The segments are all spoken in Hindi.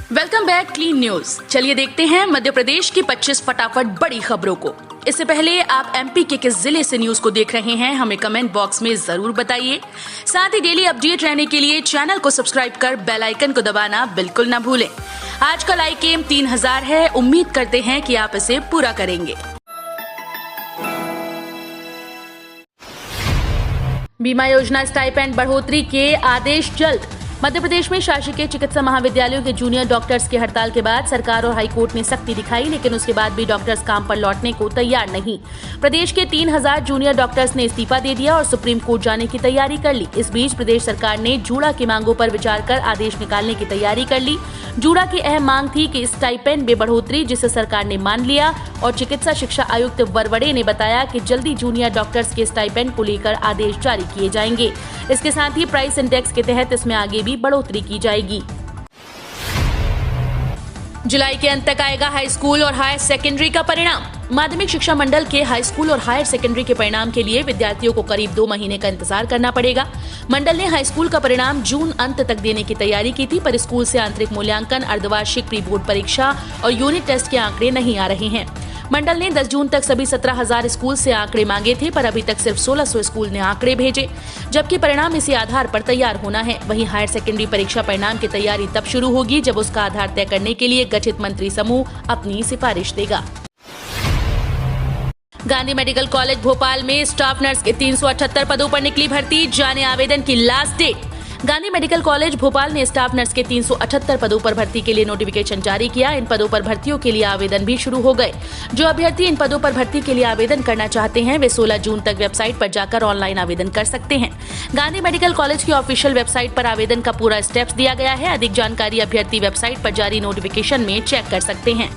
Welcome back clean news. चलिए देखते हैं मध्य प्रदेश की 25 फटाफट बड़ी खबरों को। इससे पहले आप एमपी के किस जिले से न्यूज को देख रहे हैं हमें कमेंट बॉक्स में जरूर बताइए। साथ ही डेली अपडेट रहने के लिए चैनल को सब्सक्राइब कर बेल आइकन को दबाना बिल्कुल न भूलें। आज का लाइक एम 3000 है, उम्मीद करते हैं कि आप इसे पूरा करेंगे। बीमा योजना स्टाइपेंड बढ़ोतरी के आदेश जल्द। मध्य प्रदेश में शासकीय चिकित्सा महाविद्यालयों के जूनियर डॉक्टर्स की हड़ताल के बाद सरकार और हाईकोर्ट ने सख्ती दिखाई, लेकिन उसके बाद भी डॉक्टर्स काम पर लौटने को तैयार नहीं। प्रदेश के 3000 जूनियर डॉक्टर्स ने इस्तीफा दे दिया और सुप्रीम कोर्ट जाने की तैयारी कर ली। इस बीच प्रदेश सरकार ने जूड़ा की मांगों पर विचार कर आदेश निकालने की तैयारी कर ली। जूड़ा की अहम मांग थी कि स्टाइपेंड में बढ़ोतरी, जिसे सरकार ने मान लिया और चिकित्सा शिक्षा आयुक्त वरवड़े ने बताया कि जल्दी जूनियर डॉक्टर्स के स्टाइपेंड को लेकर आदेश जारी किए जाएंगे। इसके साथ ही प्राइस इंडेक्स के तहत इसमें आगे भी बढ़ोतरी की जाएगी। जुलाई के अंत तक आएगा हाई स्कूल और हायर सेकेंडरी का परिणाम। माध्यमिक शिक्षा मंडल के हाई स्कूल और हायर सेकेंडरी के परिणाम के लिए विद्यार्थियों को करीब 2 महीने का इंतजार करना पड़ेगा। मंडल ने हाई स्कूल का परिणाम जून अंत तक देने की तैयारी की थी, पर स्कूल से आंतरिक मूल्यांकन, अर्धवार्षिक प्री बोर्ड परीक्षा और यूनिट टेस्ट के आंकड़े नहीं आ रहे हैं। मंडल ने 10 जून तक सभी 17,000 स्कूल से आंकड़े मांगे थे, पर अभी तक सिर्फ 1600 स्कूल ने आंकड़े भेजे, जबकि परिणाम इसी आधार पर तैयार होना है। वहीं हायर सेकेंडरी परीक्षा परिणाम की तैयारी तब शुरू होगी जब उसका आधार तय करने के लिए गठित मंत्री समूह अपनी सिफारिश देगा। गांधी मेडिकल कॉलेज भोपाल में स्टाफ नर्स के 378 पदों पर निकली भर्ती, जाने आवेदन की last date. Gandhi medical college Bhopal ने स्टाफ नर्स के 378 पदों पर भर्ती के लिए नोटिफिकेशन जारी किया। इन पदों पर भर्तियों के लिए आवेदन भी शुरू हो गए। जो अभ्यर्थी इन पदों पर भर्ती के लिए आवेदन करना चाहते हैं वे 16 जून तक वेबसाइट पर जाकर ऑनलाइन आवेदन कर सकते हैं। गांधी मेडिकल कॉलेज की ऑफिशियल वेबसाइट पर आवेदन का पूरा स्टेप्स दिया गया है। अधिक जानकारी अभ्यर्थी वेबसाइट पर जारी नोटिफिकेशन में चेक कर सकते हैं।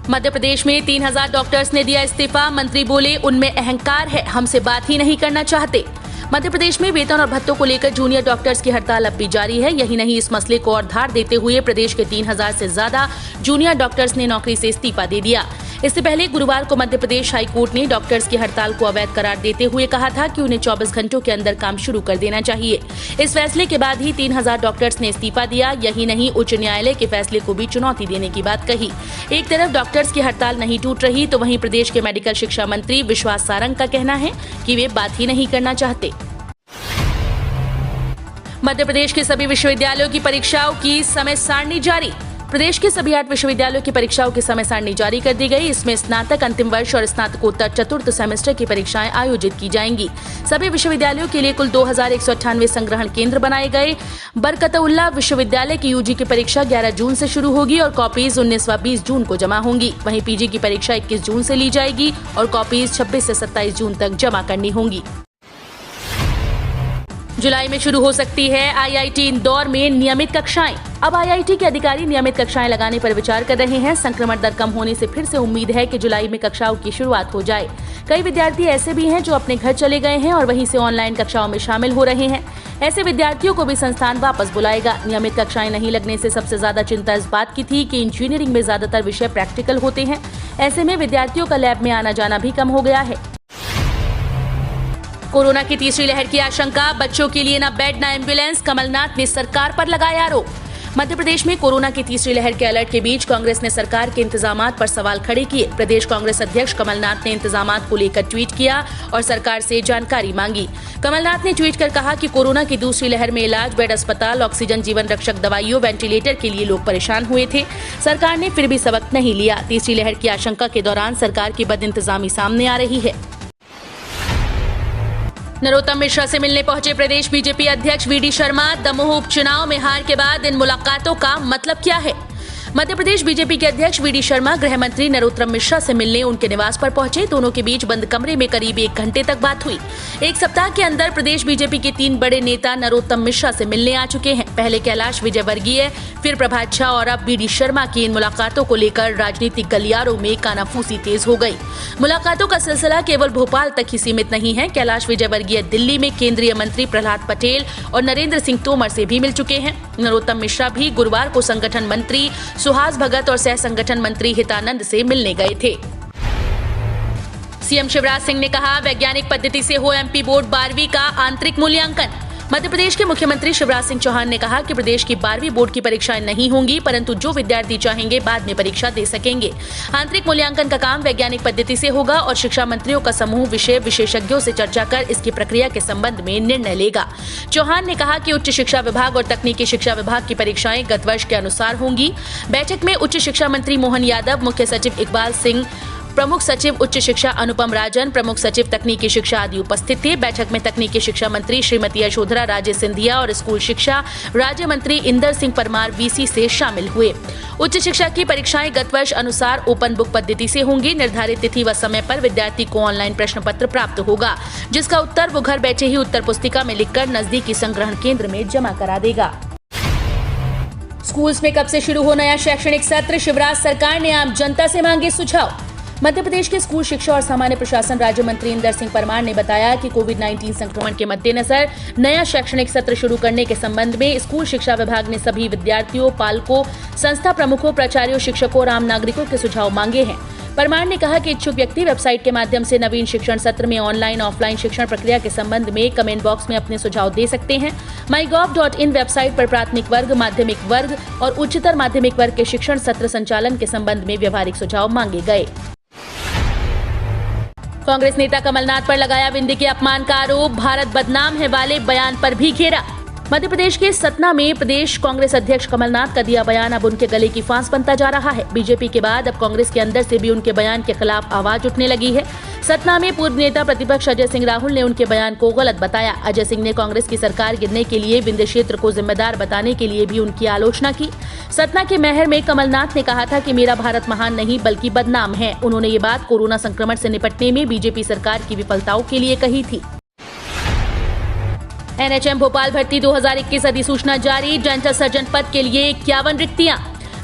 मध्य प्रदेश में 3000 डॉक्टर्स ने दिया इस्तीफा, मंत्री बोले उनमें अहंकार है, हमसे बात ही नहीं करना चाहते। मध्य प्रदेश में वेतन और भत्तों को लेकर जूनियर डॉक्टर्स की हड़ताल अब भी जारी है। यही नहीं, इस मसले को और धार देते हुए प्रदेश के 3000 से ज्यादा जूनियर डॉक्टर्स ने नौकरी से इस्तीफा दे दिया। इससे पहले गुरुवार को मध्य प्रदेश हाईकोर्ट ने डॉक्टर्स की हड़ताल को अवैध करार देते हुए कहा था कि उन्हें 24 घंटों के अंदर काम शुरू कर देना चाहिए। इस फैसले के बाद ही 3000 डॉक्टर्स ने इस्तीफा दिया। यही नहीं, उच्च न्यायालय के फैसले को भी चुनौती देने की बात कही। एक तरफ डॉक्टर्स की हड़ताल नहीं टूट रही, तो वहीं प्रदेश के मेडिकल शिक्षा मंत्री विश्वास सारंग का कहना है कि वे बात ही नहीं करना चाहते। मध्य प्रदेश के सभी विश्वविद्यालयों की परीक्षाओं की समय सारणी जारी। प्रदेश के सभी 8 विश्वविद्यालयों की परीक्षाओं की समय सारणी जारी कर दी गई। इसमें स्नातक अंतिम वर्ष और स्नातकोत्तर चतुर्थ सेमेस्टर की परीक्षाएं आयोजित की जाएंगी। सभी विश्वविद्यालयों के लिए कुल 2198 संग्रहण केंद्र बनाए गए। बरकतउल्ला विश्वविद्यालय की यूजी की परीक्षा 11 जून से शुरू होगी और कॉपीज 19 व 20 जून को जमा होंगी। वहीं पीजी की परीक्षा 21 जून से ली जाएगी और कॉपीज 26 से 27 जून तक जमा करनी होंगी। जुलाई में शुरू हो सकती है आईआईटी इंदौर में नियमित कक्षाएं। अब आईआईटी के अधिकारी नियमित कक्षाएं लगाने पर विचार कर रहे हैं। संक्रमण दर कम होने से फिर से उम्मीद है कि जुलाई में कक्षाओं की शुरुआत हो जाए। कई विद्यार्थी ऐसे भी हैं जो अपने घर चले गए हैं और वहीं से ऑनलाइन कक्षाओं में शामिल हो रहे हैं। ऐसे विद्यार्थियों को भी संस्थान वापस बुलाएगा। नियमित कक्षाएं नहीं लगने से सबसे ज्यादा चिंता इस बात की थी कि इंजीनियरिंग में ज्यादातर विषय प्रैक्टिकल होते हैं। ऐसे में विद्यार्थियों का लैब में आना जाना भी कम हो गया है। कोरोना की तीसरी लहर की आशंका, बच्चों के लिए न बेड न एम्बुलेंस, कमलनाथ ने सरकार पर लगाया आरोप। मध्य प्रदेश में कोरोना की तीसरी लहर के अलर्ट के बीच कांग्रेस ने सरकार के इंतजामात पर सवाल खड़े किए। प्रदेश कांग्रेस अध्यक्ष कमलनाथ ने इंतजामात को लेकर ट्वीट किया और सरकार से जानकारी मांगी। कमलनाथ ने ट्वीट कर कहा कि कोरोना की दूसरी लहर में इलाज, बेड, अस्पताल, ऑक्सीजन, जीवन रक्षक दवाइयों, वेंटिलेटर के लिए लोग परेशान हुए थे। सरकार ने फिर भी सबक नहीं लिया। तीसरी लहर की आशंका के दौरान सरकार की बदइंतजामी सामने आ रही है। नरोत्तम मिश्रा से मिलने पहुंचे प्रदेश बीजेपी अध्यक्ष वीडी शर्मा। दमोह उपचुनाव में हार के बाद इन मुलाकातों का मतलब क्या है? मध्य प्रदेश बीजेपी के अध्यक्ष वीडी शर्मा गृह मंत्री नरोत्तम मिश्रा से मिलने उनके निवास पर पहुंचे। दोनों के बीच बंद कमरे में करीब 1 घंटे तक बात हुई। एक सप्ताह के अंदर प्रदेश बीजेपी के 3 बड़े नेता नरोत्तम मिश्रा से मिलने आ चुके हैं। पहले कैलाश विजयवर्गीय, फिर प्रभात झा और अब वीडी शर्मा की इन मुलाकातों को लेकर राजनीतिक गलियारों में कानाफूसी तेज हो गई। मुलाकातों का सिलसिला केवल भोपाल तक ही सीमित नहीं है। कैलाश विजयवर्गीय दिल्ली में केंद्रीय मंत्री प्रहलाद पटेल और नरेंद्र सिंह तोमर से भी मिल चुके हैं। नरोत्तम मिश्रा भी गुरुवार को संगठन मंत्री सुहास भगत और सह संगठन मंत्री हितानंद से मिलने गए थे। सीएम शिवराज सिंह ने कहा, वैज्ञानिक पद्धति से हो एमपी बोर्ड 12वीं का आंतरिक मूल्यांकन। मध्य प्रदेश के मुख्यमंत्री शिवराज सिंह चौहान ने कहा कि प्रदेश की 12वीं बोर्ड की परीक्षाएं नहीं होंगी, परंतु जो विद्यार्थी चाहेंगे बाद में परीक्षा दे सकेंगे। आंतरिक मूल्यांकन का काम वैज्ञानिक पद्धति से होगा और शिक्षा मंत्रियों का समूह विषय विशेषज्ञों से चर्चा कर इसकी प्रक्रिया के संबंध में निर्णय लेगा। चौहान ने कहा कि उच्च शिक्षा विभाग और तकनीकी शिक्षा विभाग की परीक्षाएं गत वर्ष के अनुसार होंगी। बैठक में उच्च शिक्षा मंत्री मोहन यादव, मुख्य सचिव इकबाल सिंह, प्रमुख सचिव उच्च शिक्षा अनुपम राजन, प्रमुख सचिव तकनीकी शिक्षा आदि उपस्थित थे। बैठक में तकनीकी शिक्षा मंत्री श्रीमती यशोधरा राजे सिंधिया और स्कूल शिक्षा राज्य मंत्री इंदर सिंह परमार वीसी से शामिल हुए। उच्च शिक्षा की परीक्षाएं गत वर्ष अनुसार ओपन बुक पद्धति से होंगी। निर्धारित तिथि व समय पर विद्यार्थी को ऑनलाइन प्रश्न पत्र प्राप्त होगा, जिसका उत्तर वो घर बैठे ही उत्तर पुस्तिका में लिखकर नजदीकी संग्रहण केंद्र में जमा करा देगा। स्कूल्स में कब से शुरू हो नया शैक्षणिक सत्र, शिवराज सरकार ने आम जनता से मांगे सुझाव। मध्य प्रदेश के स्कूल शिक्षा और सामान्य प्रशासन राज्य मंत्री इंदर सिंह परमार ने बताया कि कोविड-19 संक्रमण के मद्देनजर नया शैक्षणिक सत्र शुरू करने के संबंध में स्कूल शिक्षा विभाग ने सभी विद्यार्थियों, पालकों, संस्था प्रमुखों, प्राचार्यों, शिक्षकों और आम नागरिकों के सुझाव मांगे हैं। परमार ने कहा कि इच्छुक व्यक्ति वेबसाइट के माध्यम से नवीन शिक्षण सत्र में ऑनलाइन ऑफलाइन शिक्षण प्रक्रिया के संबंध में कमेंट बॉक्स में अपने सुझाव दे सकते हैं। mygov.in वेबसाइट पर प्राथमिक वर्ग, माध्यमिक वर्ग और उच्चतर माध्यमिक वर्ग के शिक्षण सत्र संचालन के संबंध में व्यवहारिक सुझाव मांगे गए। कांग्रेस नेता कमलनाथ पर लगाया विंध्य के अपमान का आरोप, भारत बदनाम है वाले बयान पर भी घेरा। मध्य प्रदेश के सतना में प्रदेश कांग्रेस अध्यक्ष कमलनाथ का दिया बयान अब उनके गले की फांस बनता जा रहा है। बीजेपी के बाद अब कांग्रेस के अंदर से भी उनके बयान के खिलाफ आवाज उठने लगी है। सतना में पूर्व नेता प्रतिपक्ष अजय सिंह राहुल ने उनके बयान को गलत बताया। अजय सिंह ने कांग्रेस की सरकार गिरने के लिए विंध्य क्षेत्र को जिम्मेदार बताने के लिए भी उनकी आलोचना की। सतना के महर में कमलनाथ ने कहा था कि मेरा भारत महान नहीं बल्कि बदनाम है। उन्होंने ये बात कोरोना संक्रमण से निपटने में बीजेपी सरकार की विफलताओं के लिए कही थी। एनएचएम भोपाल भर्ती 2021 अधिसूचना जारी, डेंटल सर्जन पद के लिए 51 रिक्तियां।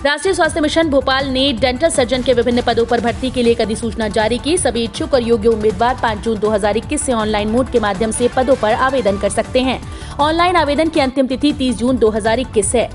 राष्ट्रीय स्वास्थ्य मिशन भोपाल ने डेंटल सर्जन के विभिन्न पदों पर भर्ती के लिए एक अधिसूचना जारी की। सभी इच्छुक और योग्य उम्मीदवार 5 जून 2021 से ऑनलाइन मोड के माध्यम से पदों पर आवेदन कर सकते हैं। ऑनलाइन आवेदन की अंतिम तिथि 30 जून 2021 है।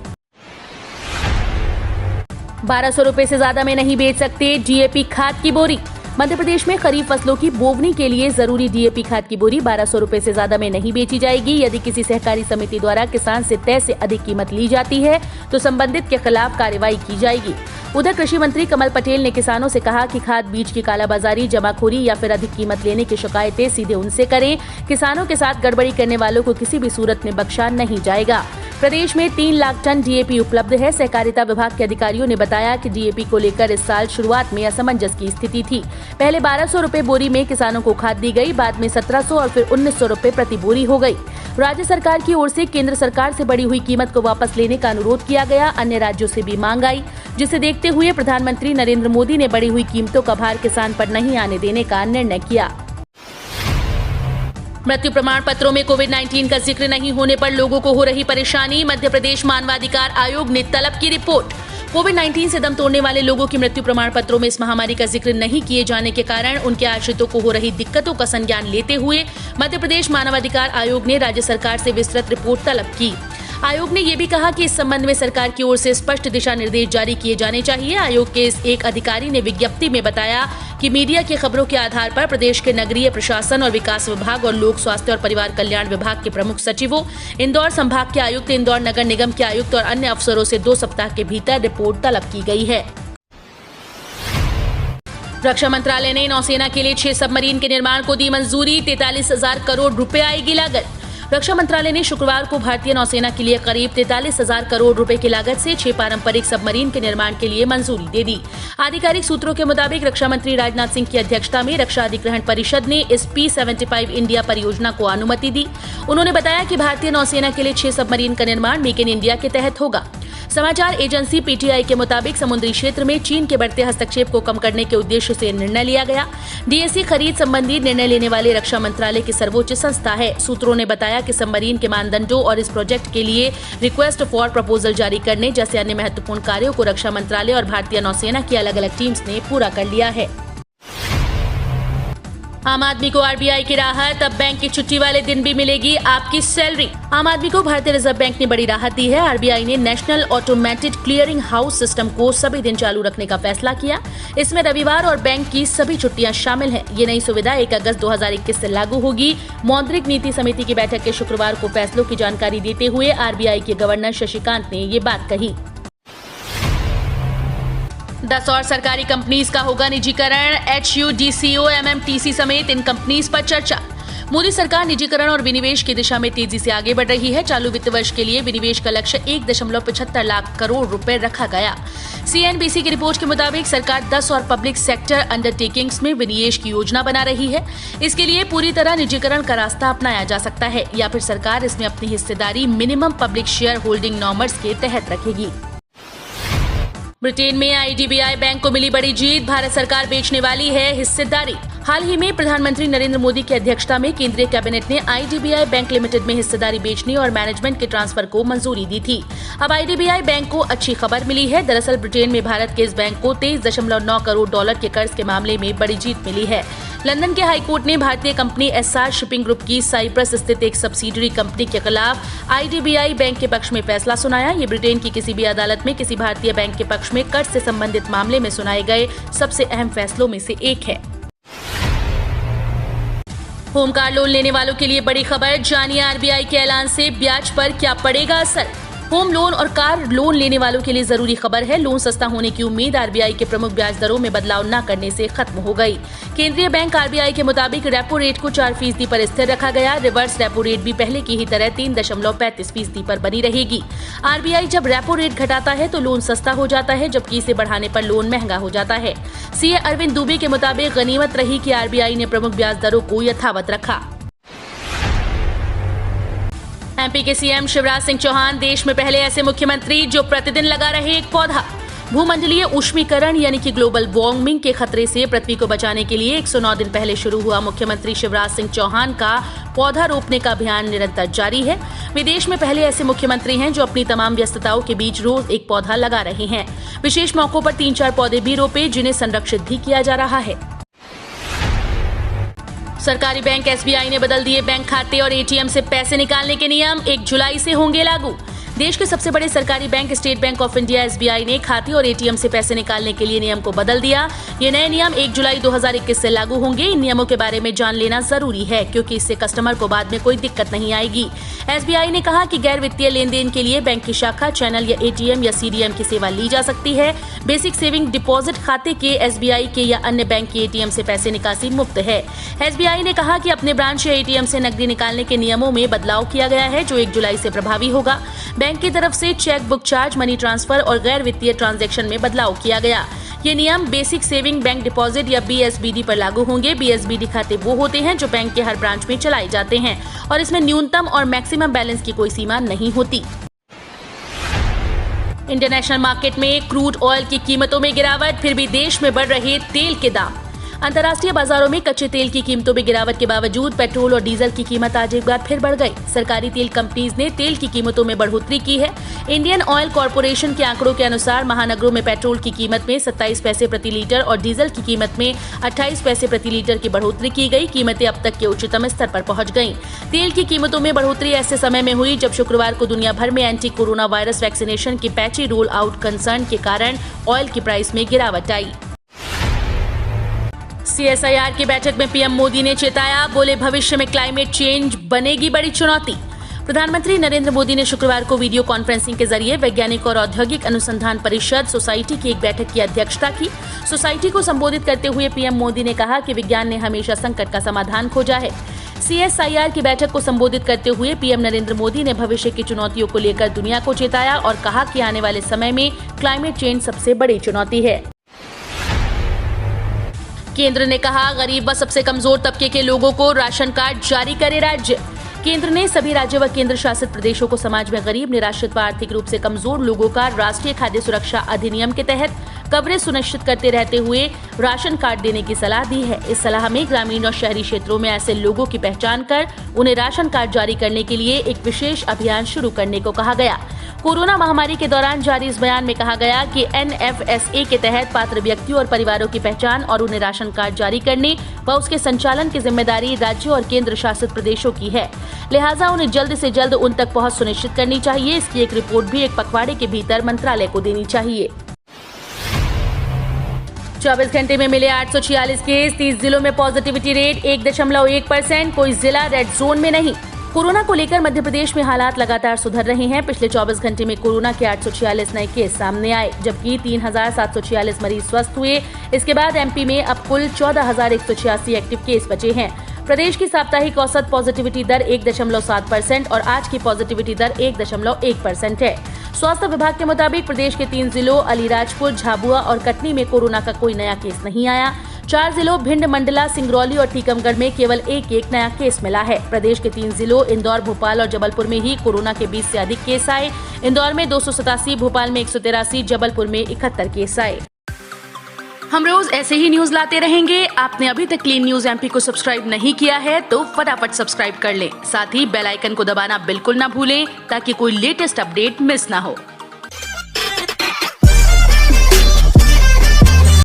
1200 रुपए से ज्यादा में नहीं बेच सकते डीएपी खाद की बोरी। मध्य प्रदेश में खरीफ फसलों की बोवनी के लिए जरूरी डीएपी खाद की बोरी 1200 रुपए से ज्यादा में नहीं बेची जाएगी। यदि किसी सहकारी समिति द्वारा किसान से तय से अधिक कीमत ली जाती है तो संबंधित के खिलाफ कार्रवाई की जाएगी। उधर कृषि मंत्री कमल पटेल ने किसानों से कहा कि खाद बीज की कालाबाजारी, जमाखोरी या फिर अधिक कीमत लेने की शिकायतें सीधे उनसे करें। किसानों के साथ गड़बड़ी करने वालों को किसी भी सूरत में बख्शा नहीं जाएगा। प्रदेश में 3 लाख टन डीएपी उपलब्ध है। सहकारिता विभाग के अधिकारियों ने बताया कि डीएपी को लेकर इस साल शुरुआत में असमंजस की स्थिति थी। पहले 1200 रुपए बोरी में किसानों को खाद दी गई, बाद में 1700 और फिर 1900 रुपए प्रति बोरी हो गई। राज्य सरकार की ओर से केंद्र सरकार से बढ़ी हुई कीमत को वापस लेने का अनुरोध किया गया। अन्य राज्यों से भी मांग आई, जिसे देखते हुए प्रधानमंत्री नरेंद्र मोदी ने बढ़ी हुई कीमतों का भार किसान पर नहीं आने देने का निर्णय किया। मृत्यु प्रमाण पत्रों में कोविड-19 का जिक्र नहीं होने पर लोगों को हो रही परेशानी, मध्य प्रदेश मानवाधिकार आयोग ने तलब की रिपोर्ट। कोविड-19 से दम तोड़ने वाले लोगों की मृत्यु प्रमाण पत्रों में इस महामारी का जिक्र नहीं किए जाने के कारण उनके आश्रितों को हो रही दिक्कतों का संज्ञान लेते हुए मध्य प्रदेश मानवाधिकार आयोग ने राज्य सरकार से विस्तृत रिपोर्ट तलब की। आयोग ने ये भी कहा कि इस संबंध में सरकार की ओर से स्पष्ट दिशा निर्देश जारी किए जाने चाहिए। आयोग के एक अधिकारी ने विज्ञप्ति में बताया कि मीडिया की खबरों के आधार पर प्रदेश के नगरीय प्रशासन और विकास विभाग और लोक स्वास्थ्य और परिवार कल्याण विभाग के प्रमुख सचिवों, इंदौर संभाग के आयुक्त, इंदौर नगर निगम के आयुक्त और अन्य अफसरों से 2 सप्ताह के भीतर रिपोर्ट तलब की गई है। रक्षा मंत्रालय ने नौसेना के लिए 6 सबमरीन के निर्माण को दी मंजूरी, 43,000 करोड़ रुपए आएगी लागत। रक्षा मंत्रालय ने शुक्रवार को भारतीय नौसेना के लिए करीब 43,000 करोड़ रुपए की लागत से 6 पारंपरिक सबमरीन के निर्माण के लिए मंजूरी दे दी। आधिकारिक सूत्रों के मुताबिक रक्षा मंत्री राजनाथ सिंह की अध्यक्षता में रक्षा अधिग्रहण परिषद ने इस P-75 इंडिया परियोजना को अनुमति दी। उन्होंने बताया कि भारतीय नौसेना के लिए 6 सबमरीन का निर्माण मेक इन इंडिया के तहत होगा। समाचार एजेंसी पीटीआई के मुताबिक समुद्री क्षेत्र में चीन के बढ़ते हस्तक्षेप को कम करने के उद्देश्य से निर्णय लिया गया। डीएसी खरीद संबंधी निर्णय लेने वाले रक्षा मंत्रालय की सर्वोच्च संस्था है। सूत्रों ने बताया कि सबमरीन के मानदंडों और इस प्रोजेक्ट के लिए रिक्वेस्ट फॉर प्रपोजल जारी करने जैसे अन्य महत्वपूर्ण कार्यों को रक्षा मंत्रालय और भारतीय नौसेना की अलग अलग टीम्स ने पूरा कर लिया है। आम आदमी को आरबीआई की राहत, अब बैंक की छुट्टी वाले दिन भी मिलेगी आपकी सैलरी। आम आदमी को भारतीय रिजर्व बैंक ने बड़ी राहत दी है। आरबीआई ने national automated clearing house system को सभी दिन चालू रखने का फैसला किया। इसमें रविवार और बैंक की सभी छुट्टियां शामिल हैं। ये नई सुविधा 1 अगस्त 2021 से लागू होगी। मौद्रिक नीति समिति की बैठक के शुक्रवार को फैसलों की जानकारी देते हुए आरबीआई के गवर्नर शशिकांत ने ये बात कही। 10 और सरकारी कंपनीज का होगा निजीकरण। HUDCO, MMTC समेत इन कंपनीज पर चर्चा। मोदी सरकार निजीकरण और विनिवेश की दिशा में तेजी से आगे बढ़ रही है। चालू वित्त वर्ष के लिए विनिवेश का लक्ष्य 1.75 लाख करोड़ रुपए रखा गया। CNBC की रिपोर्ट के मुताबिक सरकार 10 और पब्लिक सेक्टर अंडरटेकिंग्स में विनिवेश की योजना बना रही है। इसके लिए पूरी तरह निजीकरण का रास्ता अपनाया जा सकता है या फिर सरकार इसमें अपनी हिस्सेदारी minimum public share holding norms के तहत रखेगी। ब्रिटेन में IDBI बैंक को मिली बड़ी जीत, भारत सरकार बेचने वाली है हिस्सेदारी। हाल ही में प्रधानमंत्री नरेंद्र मोदी की अध्यक्षता में केंद्रीय कैबिनेट ने IDBI बैंक लिमिटेड में हिस्सेदारी बेचने और मैनेजमेंट के ट्रांसफर को मंजूरी दी थी। अब IDBI बैंक को अच्छी खबर मिली है। दरअसल ब्रिटेन में भारत के इस बैंक को 23.9 करोड़ डॉलर के कर्ज के मामले में बड़ी जीत मिली है। लंदन के हाईकोर्ट ने भारतीय कंपनी SR शिपिंग ग्रुप की साइप्रस स्थित एक सब्सिडियरी कंपनी के खिलाफ IDBI बैंक के पक्ष में फैसला सुनाया। ये ब्रिटेन की किसी भी अदालत में किसी भारतीय बैंक के पक्ष में कर्ज से संबंधित मामले में सुनाए गए सबसे अहम फैसलों में से एक है। होम कार लोन लेने वालों के लिए बड़ी खबर, जानिए आरबीआई के ऐलान से ब्याज पर क्या पड़ेगा असर। होम लोन और कार लोन लेने वालों के लिए जरूरी खबर है। लोन सस्ता होने की उम्मीद आरबीआई के प्रमुख ब्याज दरों में बदलाव न करने से खत्म हो गई। केंद्रीय बैंक आरबीआई के मुताबिक रेपो रेट को 4% पर स्थिर रखा गया। रिवर्स रेपो रेट भी पहले की ही तरह 3.35% पर बनी रहेगी। आरबीआई जब रेपो रेट घटाता है तो लोन सस्ता हो जाता है, जबकि इसे बढ़ाने पर लोन महंगा हो जाता है। सीए अरविंद दुबे के मुताबिक गनीमत रही कि आरबीआई ने प्रमुख ब्याज दरों को यथावत रखा। एमपी के सीएम शिवराज सिंह चौहान देश में पहले ऐसे मुख्यमंत्री जो प्रतिदिन लगा रहे एक पौधा। भूमंडलीय ऊष्मीकरण यानी कि ग्लोबल वार्मिंग के खतरे से पृथ्वी को बचाने के लिए 109 दिन पहले शुरू हुआ मुख्यमंत्री शिवराज सिंह चौहान का पौधा रोपने का अभियान निरंतर जारी है। विदेश में पहले ऐसे मुख्यमंत्री हैं जो अपनी तमाम व्यस्तताओं के बीच रोज एक पौधा लगा रहे हैं। विशेष मौकों पर 3-4 पौधे भी रोपे, जिन्हें संरक्षित भी किया जा रहा है। सरकारी बैंक SBI ने बदल दिए बैंक खाते और ATM से पैसे निकालने के नियम, 1 जुलाई से होंगे लागू। देश के सबसे बड़े सरकारी bank state bank of India SBI ने खाते और ATM से पैसे निकालने के लिए नियम को बदल दिया। ये नए नियम 1 जुलाई 2021 से लागू होंगे। इन नियमों के बारे में जान लेना जरूरी है, क्योंकि इससे कस्टमर को बाद में कोई दिक्कत नहीं आएगी। SBI ने कहा कि गैर वित्तीय लेन देन के लिए बैंक की शाखा, चैनल या ATM या CDM की सेवा ली जा सकती है। बेसिक सेविंग डिपॉजिट खाते के SBI के या अन्य बैंक के ATM से पैसे निकासी मुफ्त है। SBI ने कहा कि अपने ब्रांच या ATM से नकदी निकालने के नियमों में बदलाव किया गया है, जो 1 जुलाई से प्रभावी होगा। बैंक की तरफ से cheque book charge, money transfer और गैर वित्तीय ट्रांजैक्शन में बदलाव किया गया। ये नियम बेसिक सेविंग बैंक डिपॉजिट या BSBD पर लागू होंगे। BSBD खाते वो होते हैं जो बैंक के हर ब्रांच में चलाए जाते हैं और इसमें न्यूनतम और मैक्सिमम बैलेंस की कोई सीमा नहीं होती। इंटरनेशनल मार्केट में क्रूड ऑयल की कीमतों में गिरावट, फिर भी देश में बढ़ रहे तेल के दाम। अंतर्राष्ट्रीय बाजारों में कच्चे तेल की कीमतों में गिरावट के बावजूद पेट्रोल और डीजल की कीमत आज एक बार फिर बढ़ गई। सरकारी तेल कंपनीज ने तेल की कीमतों में बढ़ोतरी की है। इंडियन ऑयल कॉर्पोरेशन के आंकड़ों के अनुसार महानगरों में पेट्रोल की कीमत में 27 पैसे प्रति लीटर और डीजल की कीमत में 28 पैसे प्रति लीटर की बढ़ोतरी की गई। कीमतें अब तक के उच्चतम स्तर पर पहुंच गईं। तेल की कीमतों में बढ़ोतरी ऐसे समय में हुई जब शुक्रवार को दुनिया भर में एंटी कोरोना वायरस वैक्सीनेशन के पैची रोल आउट कंसर्न के कारण ऑयल की प्राइस में गिरावट आई। CSIR की बैठक में पीएम मोदी ने चेताया, बोले भविष्य में क्लाइमेट चेंज बनेगी बड़ी चुनौती। प्रधानमंत्री नरेंद्र मोदी ने शुक्रवार को वीडियो कॉन्फ्रेंसिंग के जरिए वैज्ञानिक और औद्योगिक अनुसंधान परिषद सोसाइटी की एक बैठक की अध्यक्षता की। सोसाइटी को संबोधित करते हुए पीएम मोदी ने कहा कि विज्ञान ने हमेशा संकट का समाधान खोजा है। CSIR की बैठक को संबोधित करते हुए पीएम नरेंद्र मोदी ने भविष्य की चुनौतियों को लेकर दुनिया को चेताया और कहा कि आने वाले समय में क्लाइमेट चेंज सबसे बड़ी चुनौती है। केंद्र ने कहा, गरीब व सबसे कमजोर तबके के लोगों को राशन कार्ड जारी करे राज्य। केंद्र ने सभी राज्य व केंद्र शासित प्रदेशों को समाज में गरीब, निराश्रित व आर्थिक रूप से कमजोर लोगों का राष्ट्रीय खाद्य सुरक्षा अधिनियम के तहत कवरेज सुनिश्चित करते रहते हुए राशन कार्ड देने की सलाह दी है। इस सलाह में ग्रामीण और शहरी क्षेत्रों में ऐसे लोगों की पहचान कर उन्हें राशन कार्ड जारी करने के लिए एक विशेष अभियान शुरू करने को कहा गया। कोरोना महामारी के दौरान जारी इस बयान में कहा गया कि NFSA के तहत पात्र व्यक्तियों और परिवारों की पहचान और उन्हें राशन कार्ड जारी करने व उसके संचालन की जिम्मेदारी राज्यों और केंद्र शासित प्रदेशों की है। लिहाजा उन्हें जल्द से जल्द उन तक पहुंच सुनिश्चित करनी चाहिए। इसकी एक रिपोर्ट भी 1 पखवाड़े के भीतर मंत्रालय को देनी चाहिए। 24 घंटे में मिले 846 केस, 30 जिलों में पॉजिटिविटी रेट 1.1%। कोई जिला रेड जोन में नहीं। कोरोना को लेकर मध्य प्रदेश में हालात लगातार सुधर रहे हैं। पिछले 24 घंटे में कोरोना के 846 नए केस सामने आए, जबकि 3746 मरीज स्वस्थ हुए। इसके बाद एमपी में अब कुल 14,186 एक्टिव केस बचे हैं। प्रदेश की साप्ताहिक औसत पॉजिटिविटी दर 1.7% और आज की पॉजिटिविटी दर 1.1% है। स्वास्थ्य विभाग के मुताबिक प्रदेश के 3 जिलों अलीराजपुर, झाबुआ और कटनी में कोरोना का कोई नया केस नहीं आया। 4 जिलों भिंड, मंडला, सिंगरौली और टीकमगढ़ में केवल एक नया केस मिला है। प्रदेश के 3 जिलों इंदौर, भोपाल और जबलपुर में ही कोरोना के 20 से अधिक केस आए। इंदौर में 287, भोपाल में 183, जबलपुर में 71 केस आए। हम रोज ऐसे ही न्यूज लाते रहेंगे। आपने अभी तक क्लीन न्यूज एमपी को सब्सक्राइब नहीं किया है तो फटाफट सब्सक्राइब कर लें। साथ ही बेल आइकन को दबाना बिल्कुल ना भूलें ताकि कोई लेटेस्ट अपडेट मिस ना हो।